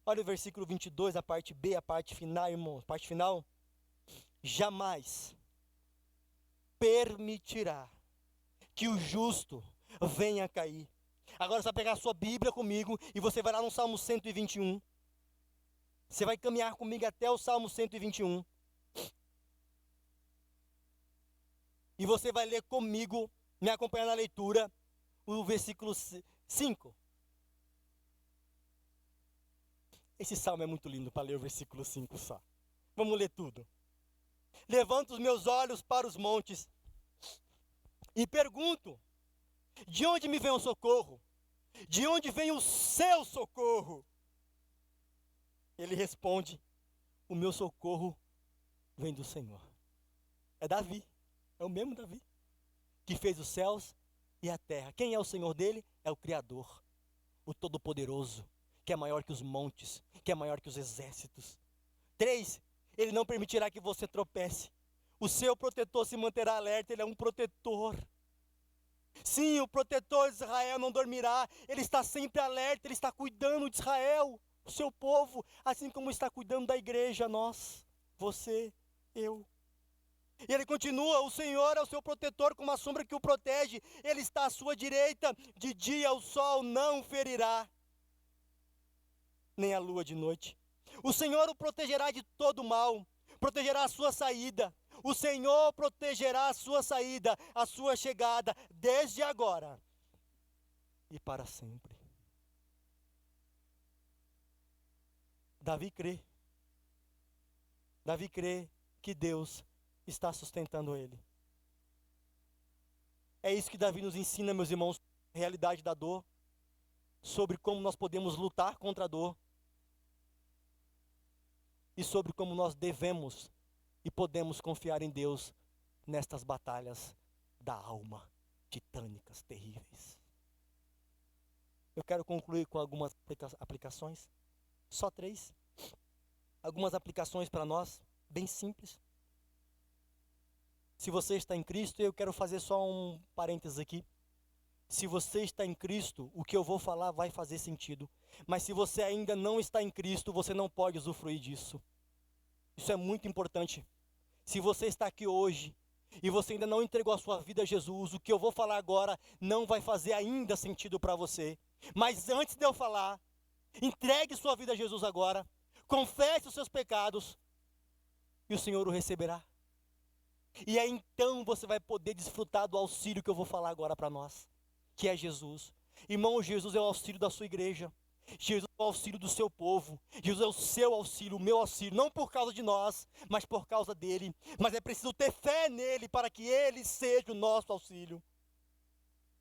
Olha o versículo 22, a parte B, a parte final, irmãos. Parte final. Jamais permitirá que o justo venha a cair. Agora você vai pegar a sua Bíblia comigo e você vai lá no Salmo 121. Você vai caminhar comigo até o Salmo 121. E você vai ler comigo, me acompanhar na leitura, o versículo 5. Esse salmo é muito lindo para ler o versículo 5 só. Vamos ler tudo. Levanto os meus olhos para os montes e pergunto: de onde me vem o socorro? De onde vem o seu socorro? Ele responde: o meu socorro vem do Senhor. É Davi, é o mesmo Davi, que fez os céus e a terra. Quem é o Senhor dele? É o Criador, o Todo-Poderoso, que é maior que os montes, que é maior que os exércitos. 3, ele não permitirá que você tropece. O seu protetor se manterá alerta, ele é um protetor. Sim, o protetor de Israel não dormirá, ele está sempre alerta, ele está cuidando de Israel, o seu povo, assim como está cuidando da igreja, nós, você, eu. E ele continua: o Senhor é o seu protetor, como a sombra que o protege, ele está à sua direita, de dia o sol não ferirá, nem a lua de noite. O Senhor o protegerá de todo mal, protegerá a sua saída. O Senhor protegerá a sua saída, a sua chegada, desde agora e para sempre. Davi crê. Davi crê que Deus está sustentando ele. É isso que Davi nos ensina, meus irmãos, a realidade da dor, sobre como nós podemos lutar contra a dor e sobre como nós devemos e podemos confiar em Deus nestas batalhas da alma, titânicas, terríveis. Eu quero concluir com algumas aplicações, só 3. Algumas aplicações para nós, bem simples. Se você está em Cristo, eu quero fazer só um parênteses aqui. Se você está em Cristo, o que eu vou falar vai fazer sentido. Mas se você ainda não está em Cristo, você não pode usufruir disso. Isso é muito importante. Se você está aqui hoje e você ainda não entregou a sua vida a Jesus, o que eu vou falar agora não vai fazer ainda sentido para você. Mas antes de eu falar, entregue sua vida a Jesus agora, confesse os seus pecados e o Senhor o receberá. E aí então você vai poder desfrutar do auxílio que eu vou falar agora para nós, que é Jesus. Irmão, Jesus é o auxílio da sua igreja. Jesus é o auxílio do seu povo. Jesus é o seu auxílio, o meu auxílio. Não por causa de nós, mas por causa dele. Mas é preciso ter fé nele para que ele seja o nosso auxílio.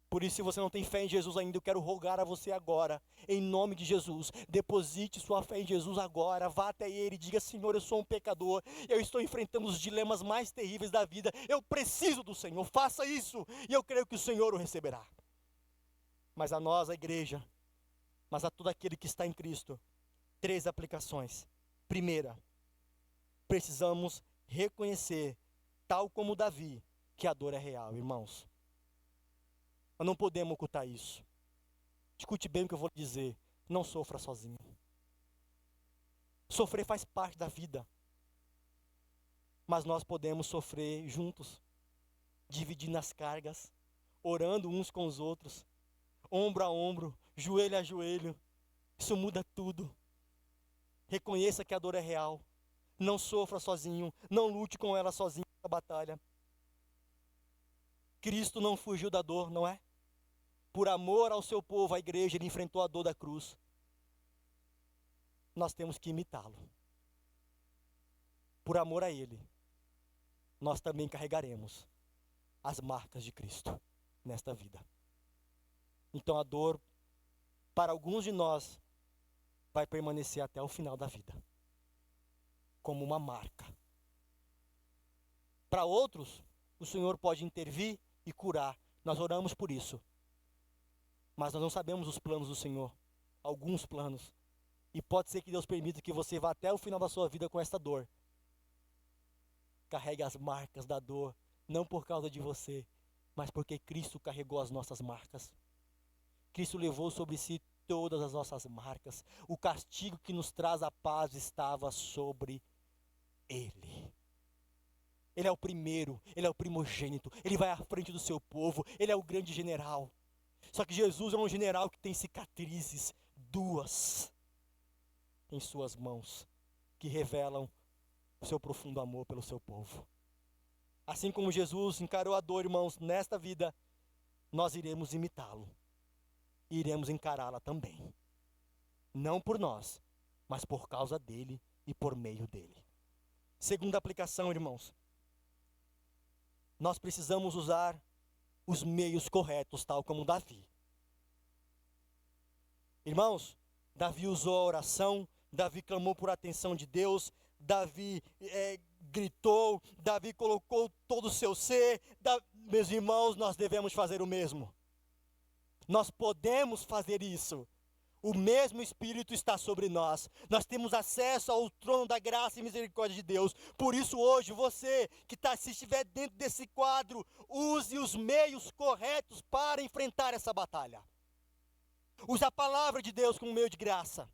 Por isso, se você não tem fé em Jesus ainda, eu quero rogar a você agora, em nome de Jesus, deposite sua fé em Jesus agora, vá até Ele e diga: Senhor, eu sou um pecador, eu estou enfrentando os dilemas mais terríveis da vida, eu preciso do Senhor, faça isso, e eu creio que o Senhor o receberá. Mas a nós, a igreja, mas a todo aquele que está em Cristo, 3 aplicações. Primeira, precisamos reconhecer, tal como Davi, que a dor é real, irmãos. Nós não podemos ocultar isso. Escute bem o que eu vou lhe dizer. Não sofra sozinho. Sofrer faz parte da vida. Mas nós podemos sofrer juntos, dividindo as cargas, orando uns com os outros, ombro a ombro, joelho a joelho. Isso muda tudo. Reconheça que a dor é real. Não sofra sozinho. Não lute com ela sozinho na batalha. Cristo não fugiu da dor, não é? Por amor ao seu povo, a igreja, ele enfrentou a dor da cruz. Nós temos que imitá-lo. Por amor a ele, nós também carregaremos as marcas de Cristo nesta vida. Então a dor, para alguns de nós, vai permanecer até o final da vida, como uma marca. Para outros, o Senhor pode intervir e curar. Nós oramos por isso. Mas nós não sabemos os planos do Senhor. Alguns planos. E pode ser que Deus permita que você vá até o final da sua vida com essa dor. Carregue as marcas da dor. Não por causa de você, mas porque Cristo carregou as nossas marcas. Cristo levou sobre si todas as nossas marcas. O castigo que nos traz a paz estava sobre Ele. Ele é o primeiro, Ele é o primogênito, Ele vai à frente do seu povo, Ele é o grande general. Só que Jesus é um general que tem cicatrizes, 2, em suas mãos, que revelam o seu profundo amor pelo seu povo. Assim como Jesus encarou a dor, irmãos, nesta vida, nós iremos imitá-lo. E iremos encará-la também. Não por nós, mas por causa dele e por meio dele. Segunda aplicação, irmãos. Nós precisamos usar os meios corretos, tal como Davi. Irmãos, Davi usou a oração, Davi clamou por atenção de Deus, Davi gritou, Davi colocou todo o seu ser. Meus irmãos, nós devemos fazer o mesmo. Nós podemos fazer isso. O mesmo Espírito está sobre nós. Nós temos acesso ao trono da graça e misericórdia de Deus. Por isso hoje, você que se estiver dentro desse quadro, use os meios corretos para enfrentar essa batalha. Use a palavra de Deus como meio de graça.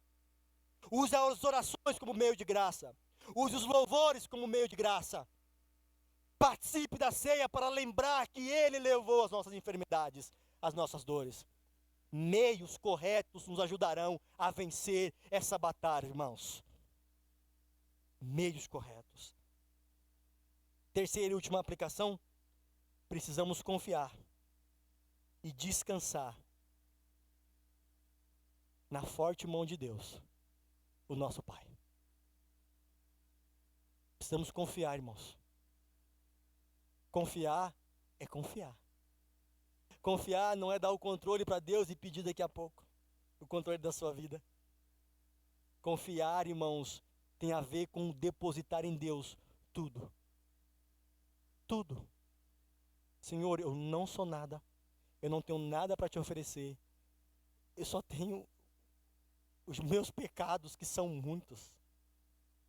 Use as orações como meio de graça. Use os louvores como meio de graça. Participe da ceia para lembrar que Ele levou as nossas enfermidades, as nossas dores. Meios corretos nos ajudarão a vencer essa batalha, irmãos. Meios corretos. Terceira e última aplicação, precisamos confiar e descansar na forte mão de Deus, o nosso Pai. Precisamos confiar, irmãos. Confiar é confiar. Confiar não é dar o controle para Deus e pedir daqui a pouco o controle da sua vida. Confiar, irmãos, tem a ver com depositar em Deus tudo. Tudo. Senhor, eu não sou nada. Eu não tenho nada para te oferecer. Eu só tenho os meus pecados, que são muitos.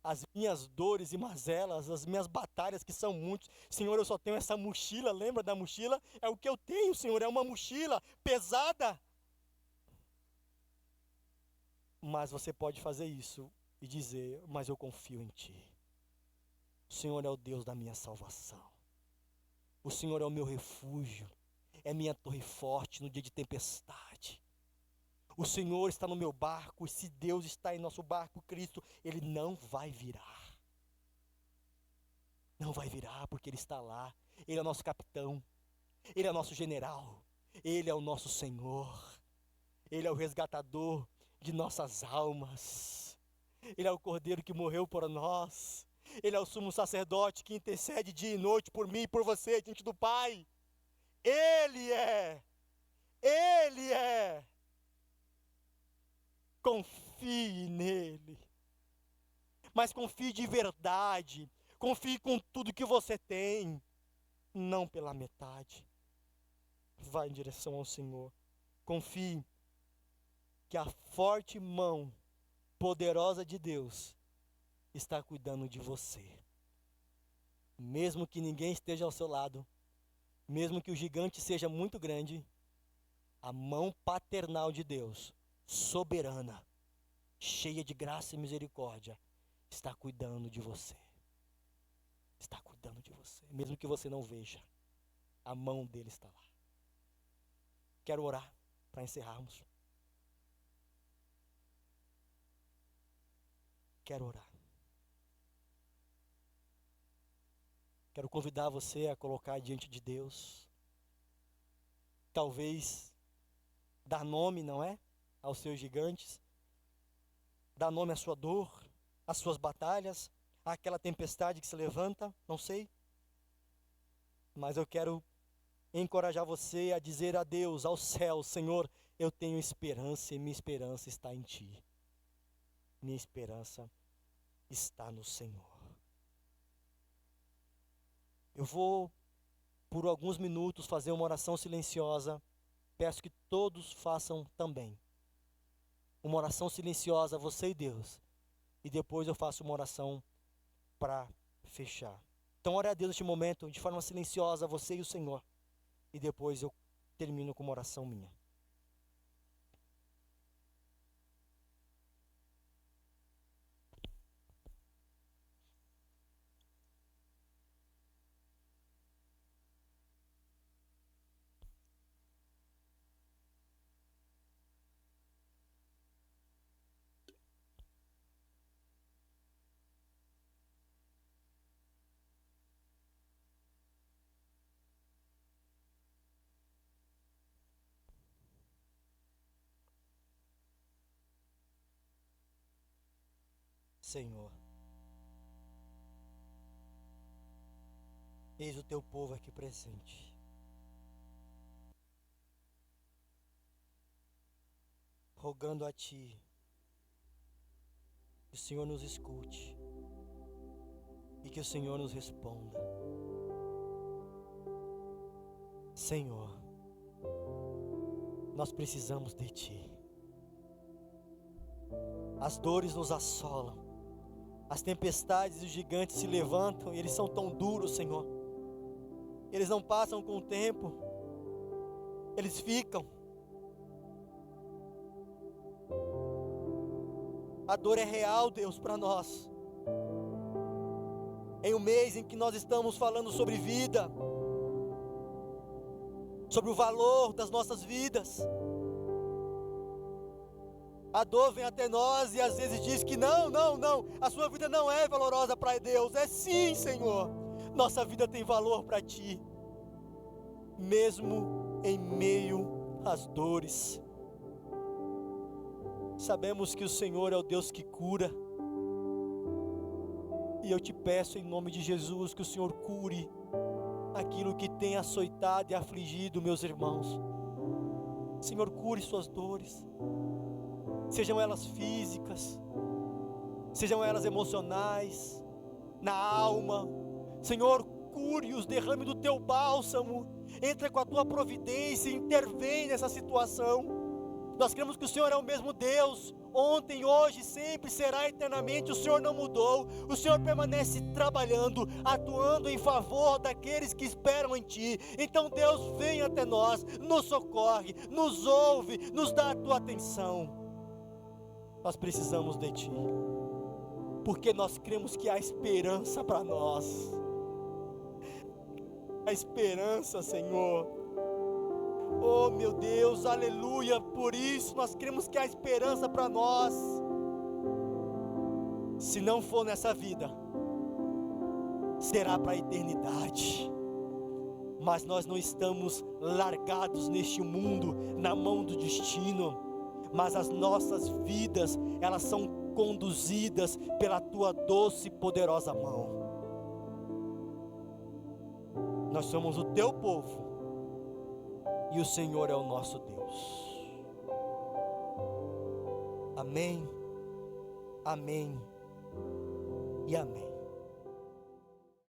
As minhas dores e mazelas, as minhas batalhas, que são muitos. Senhor, eu só tenho essa mochila. Lembra da mochila? É o que eu tenho, Senhor. É uma mochila pesada. Mas você pode fazer isso e dizer: mas eu confio em Ti. O Senhor é o Deus da minha salvação. O Senhor é o meu refúgio. É minha torre forte no dia de tempestade. O Senhor está no meu barco, e se Deus está em nosso barco, Cristo, Ele não vai virar. Não vai virar, porque Ele está lá. Ele é o nosso capitão. Ele é o nosso general. Ele é o nosso Senhor. Ele é o resgatador de nossas almas. Ele é o Cordeiro que morreu por nós. Ele é o sumo sacerdote que intercede dia e noite por mim e por você diante do Pai. Ele é. Confie nele. Mas confie de verdade. Confie com tudo que você tem. Não pela metade. Vá em direção ao Senhor. Confie que a forte mão poderosa de Deus está cuidando de você. Mesmo que ninguém esteja ao seu lado, mesmo que o gigante seja muito grande, a mão paternal de Deus, soberana, cheia de graça e misericórdia, está cuidando de você. Está cuidando de você, mesmo que você não veja, a mão dele está lá. Quero orar para encerrarmos. Quero orar. Quero convidar você a colocar diante de Deus. Talvez dar nome, não é? Aos seus gigantes. Dar nome à sua dor, às suas batalhas, àquela tempestade que se levanta, não sei. Mas eu quero encorajar você a dizer a Deus, ao céu: Senhor, eu tenho esperança e minha esperança está em Ti. Minha esperança está no Senhor. Eu vou, por alguns minutos, fazer uma oração silenciosa. Peço que todos façam também. Uma oração silenciosa, você e Deus. E depois eu faço uma oração para fechar. Então, ore a Deus neste momento, de forma silenciosa, você e o Senhor. E depois eu termino com uma oração minha. Senhor, eis o teu povo aqui presente. Rogando a Ti, que o Senhor nos escute e que o Senhor nos responda. Senhor, nós precisamos de Ti. As dores nos assolam, as tempestades e os gigantes se levantam e eles são tão duros, Senhor. Eles não passam com o tempo, eles ficam. A dor é real, Deus, para nós. Em um mês em que nós estamos falando sobre vida, sobre o valor das nossas vidas, a dor vem até nós e às vezes diz que não, a sua vida não é valorosa para Deus. É sim, Senhor, nossa vida tem valor para Ti, mesmo em meio às dores. Sabemos que o Senhor é o Deus que cura. E eu te peço em nome de Jesus que o Senhor cure aquilo que tem açoitado e afligido meus irmãos. Senhor, cure suas dores, sejam elas físicas, sejam elas emocionais, na alma. Senhor, cure-os, derrame do teu bálsamo, entra com a tua providência e intervém nessa situação. Nós cremos que o Senhor é o mesmo Deus, ontem, hoje, sempre, será eternamente. O Senhor não mudou, o Senhor permanece trabalhando, atuando em favor daqueles que esperam em Ti. Então Deus, vem até nós, nos socorre, nos ouve, nos dá a Tua atenção. Nós precisamos de Ti, porque nós cremos que há esperança para nós. A esperança, Senhor. Oh meu Deus, aleluia, por isso nós cremos que há esperança para nós. Se não for nessa vida, será para a eternidade. Mas nós não estamos largados neste mundo, na mão do destino, mas as nossas vidas, elas são conduzidas pela Tua doce e poderosa mão. Nós somos o Teu povo, e o Senhor é o nosso Deus. Amém, amém e amém.